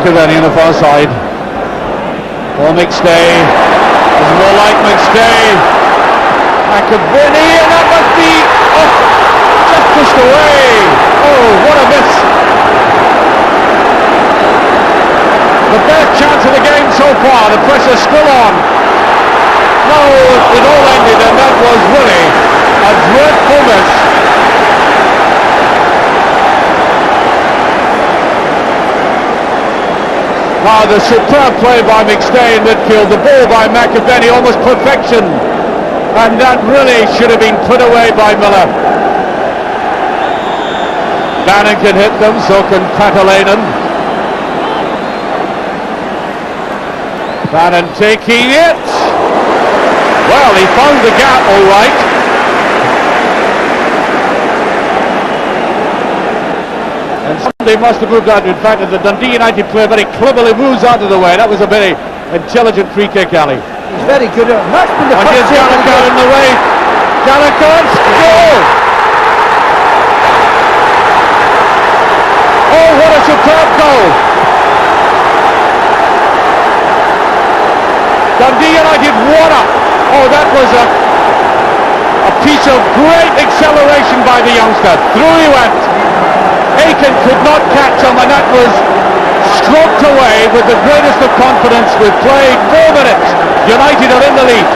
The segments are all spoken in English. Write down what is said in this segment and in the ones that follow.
McAvenny on the far side. For McStay. There's more like McStay. McAvenny, and that must be just pushed away. Oh, what a miss. The best chance of the game so far. The pressure's still on. No, it all ended, and that was really a dreadful miss. Now the superb play by McStay in midfield, the ball by McAvenny, almost perfection, and that really should have been put away by Miller. Bannon can hit them, so can Patalainen. Bannon taking it. Well, he found the gap all right. And somebody must have moved out. In fact, the Dundee United player very cleverly moves out of the way. That was a very intelligent free kick, Ali. He's very good at it. That's been the and here's Gallagher in the way. Gallagher, goal! Oh, what a superb goal! Dundee United, what up! Oh, that was a piece of great acceleration by the youngster. Through he went. Aiken could not catch him, and that was stroked away with the greatest of confidence. With play 4 minutes, United are in the lead.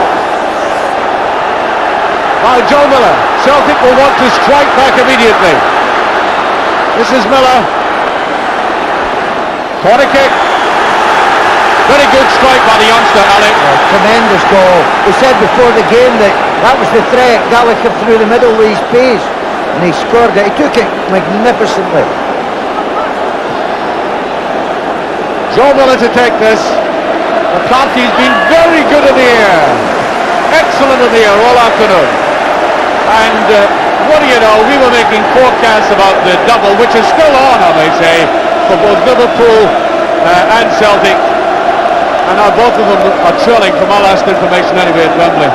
Now Joe Miller, Celtic will want to strike back immediately. This is Miller. Corner kick. Very good strike by the youngster, Alec. Tremendous goal. We said before the game that was the threat. Gallagher through the middle with his pace, and he scored it. He took it magnificently. Joe Miller to take this. McCarthy's been very good in the air. Excellent in the air all afternoon. And what do you know, we were making forecasts about the double, which is still on, I may say, for both Liverpool and Celtic. And now both of them are trailing from our last information anyway at Wembley.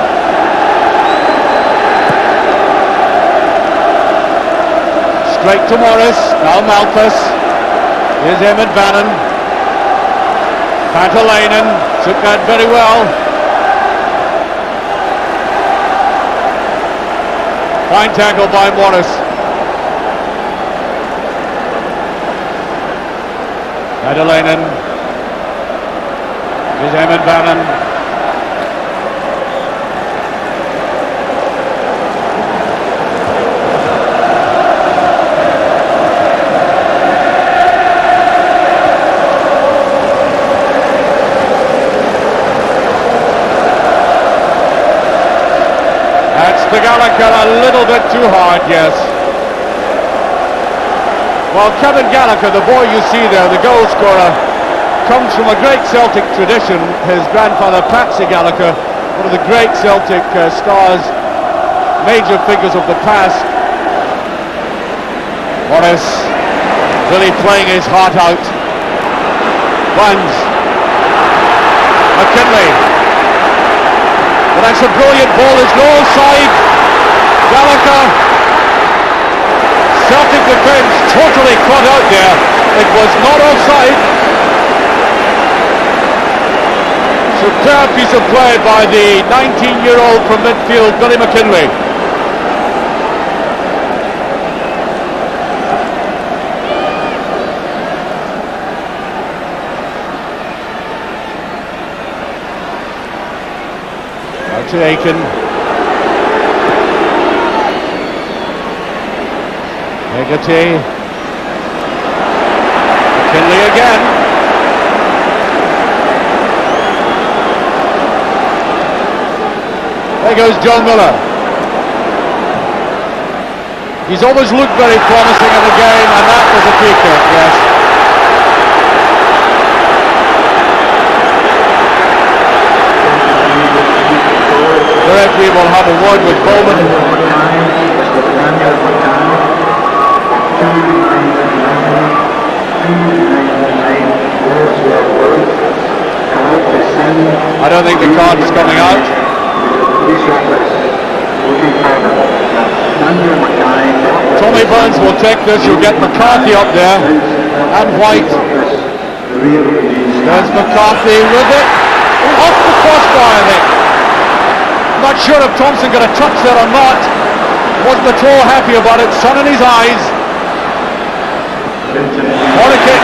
Straight to Morris, now Malthus. Here's Emmett Bannon. Patalainen took that very well. Fine tackle by Morris. Patalainen. Here's Emmett Bannon. That's the Gallagher a little bit too hard, yes. Well, Kevin Gallagher, the boy you see there, the goal scorer, comes from a great Celtic tradition. His grandfather, Patsy Gallagher, one of the great Celtic stars, major figures of the past. Morris really playing his heart out. Runs. McKinley. But that's a brilliant ball. There's no offside. Gallagher. Celtic defence totally caught out there. It was not offside. Superb piece of play by the 19-year-old from midfield, Billy McKinley. Out to Aiken. Hegarty. McKinley again. There goes John Miller. He's always looked very promising in the game, and that was a free kick, yes. The referee will have a word with Bowman. I don't think the card is coming out. Tommy Burns will take this. You'll get McCarthy up there and White. There's McCarthy with it. Off the crossbar, I think. Not sure if Thompson got a touch there or not. Wasn't at all happy about it. Sun in his eyes. Corner kick.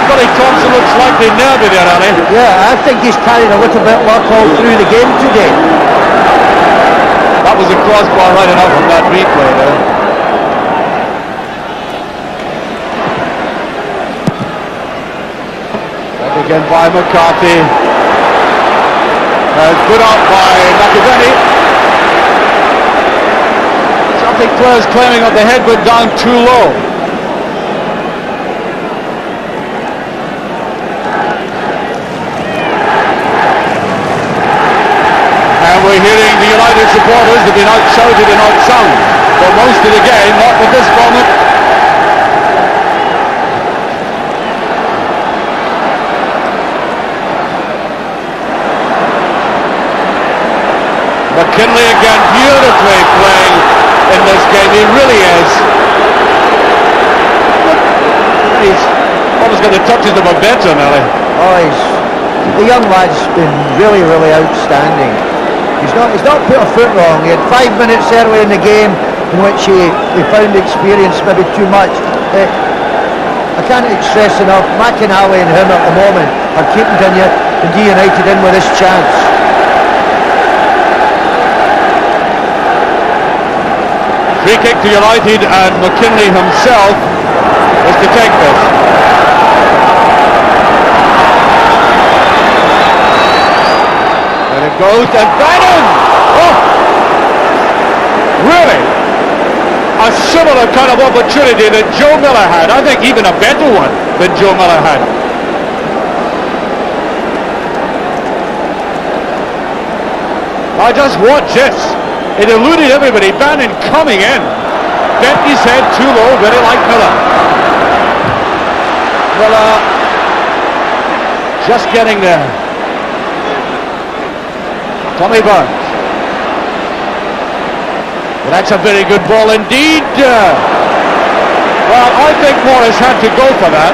Billy Thompson looks slightly nervy there, Ali. Yeah, I think he's carried a little bit luck all through the game today. That was a crossbar right enough from that replay there. Back again by McCarthy. Put out by McAvenny. Celtic players claiming that the head went down too low. And we're hearing the United supporters have been out-shouted and out-sung for most of the game, not at this moment. McKinley again beautifully playing in this game, he really is. He's almost got the touches of a veteran, Ali. Oh, the young lad's been really, really outstanding. He's not put a foot wrong. He had 5 minutes early in the game in which he found the experience maybe too much. I can't stress enough, McInally and him at the moment are keeping Dundee United in with this chance. Free kick to United, and McKinley himself is to take this. And it goes to Bannon! Oh! Really? A similar kind of opportunity that Joe Miller had. I think even a better one than Joe Miller had. Now just watch this. It eluded everybody. Bannon coming in. Bent his head too low, very like Miller. Miller just getting there. Tommy Burns. Well, that's a very good ball indeed. Well, I think Morris had to go for that.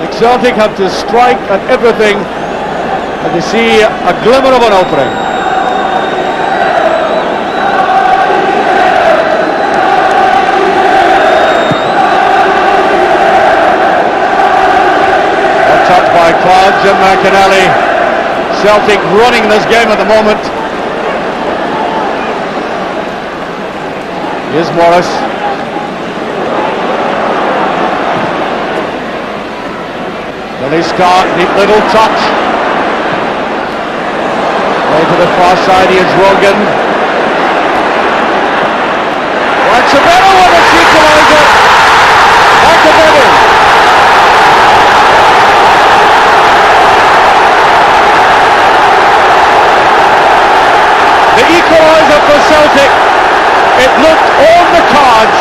The Celtic have to strike at everything and to see a glimmer of an opening. A touch by Claude, Jim McInally. Celtic running this game at the moment. Here's Morris. Billy Scott, neat little touch. Way to the far side, here's Rogan. That's a better one, it's equaliser. That's a better. The equaliser for Celtic. It looked on the cards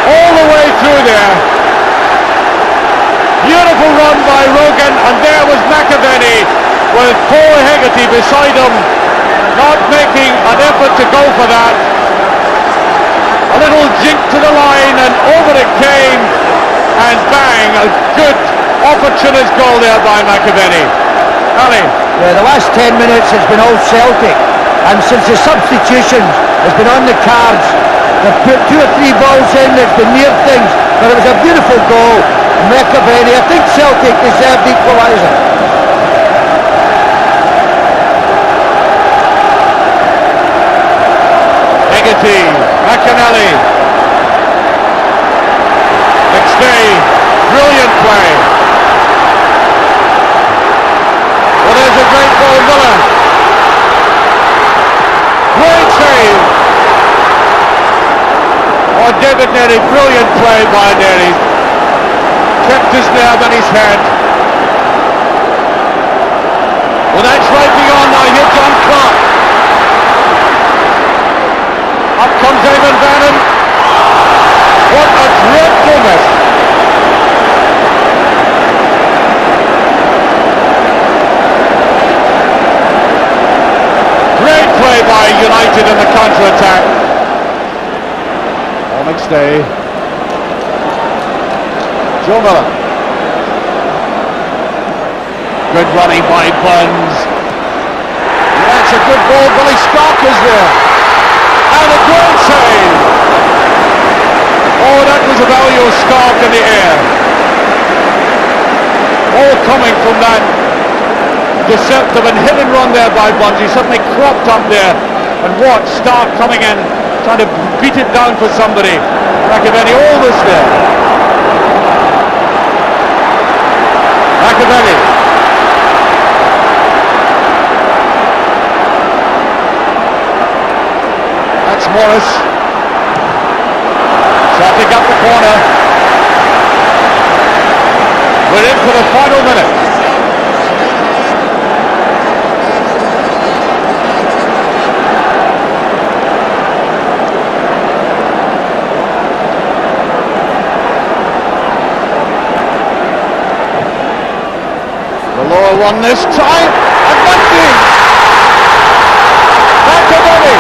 all the way through there. Beautiful run by Rogan, and there was McAvenny with Paul Hegarty beside him, not making an effort to go for that. A little jink to the line, and over it came, and bang, a good opportunist goal there by McAvenny. Ali? Yeah, the last 10 minutes has been all Celtic, and since the substitutions has been on the cards, they've put 2 or 3 balls in that's been near things, but it was a beautiful goal. McAvenny, I think Celtic deserved the equaliser. Hegarty, McAnally, McStay, brilliant play. Well, there's a great ball, Miller. Great save. Oh, David Nerry, brilliant play by Nerry. Kept his nerve in his head. Well, that's right beyond now. Here's John Clark. Up comes Eamon Bannon. What a dreadful miss. Great play by United in the counter-attack. play. Joe Miller. Good running by Burns. That's a good ball. Billy Stark is there. And a great save. Oh, that was a value of Stark in the air. All coming from that deceptive and hit and run there by Burns. He suddenly cropped up there. And watch Stark coming in, trying to beat it down for somebody. Machiavelli, all this there. Machiavelli. That's Morris. Celtic up the corner. We're in for the final minute. Lower one this time, and Dundee! Machiavelli!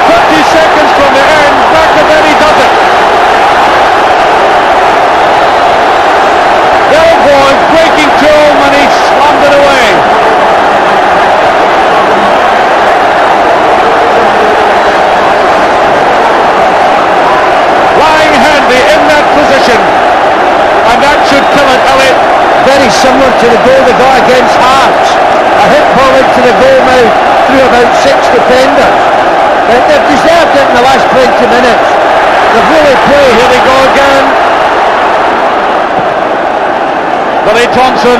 50 seconds from the end, Machiavelli does it! There was breaking to him and he slammed it away. In that position, and that should kill it, Elliot. Very similar to the goal they got against Hearts. A hit ball into the goal mouth through about 6 defenders. They've deserved it in the last 20 minutes. They've really played. Here they go again. Billy Thompson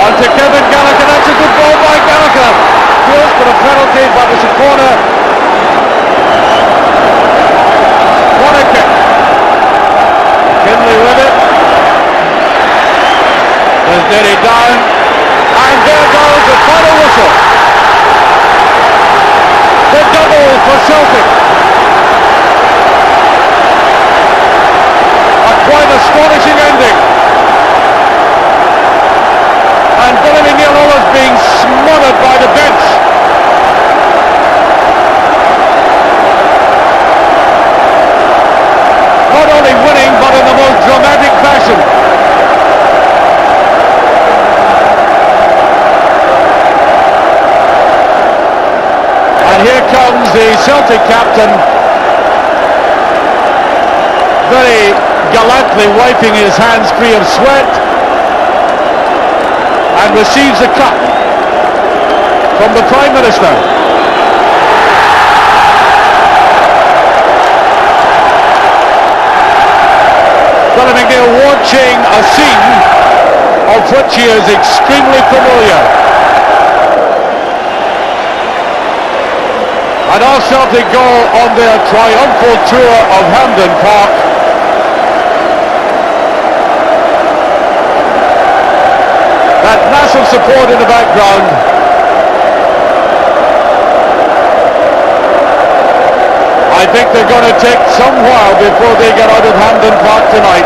on to Kevin Gallagher. That's a good ball by Gallagher. Close for a penalty, but it's a corner. Corner kick. Kinley with it. There's Derry down. And there goes the final whistle. The double for Celtic. A quite astonishing ending. And Billy McNeil is being smothered by the bench. Not only winning, but in the most dramatic fashion. And here comes the Celtic captain, very gallantly wiping his hands free of sweat, and receives a cup from the Prime Minister. Billy McNeil watching a scene of which he is extremely familiar. And now Celtic go on their triumphal tour of Hampden Park. That massive support in the background. I think they're going to take some while before they get out of Hampden Park tonight.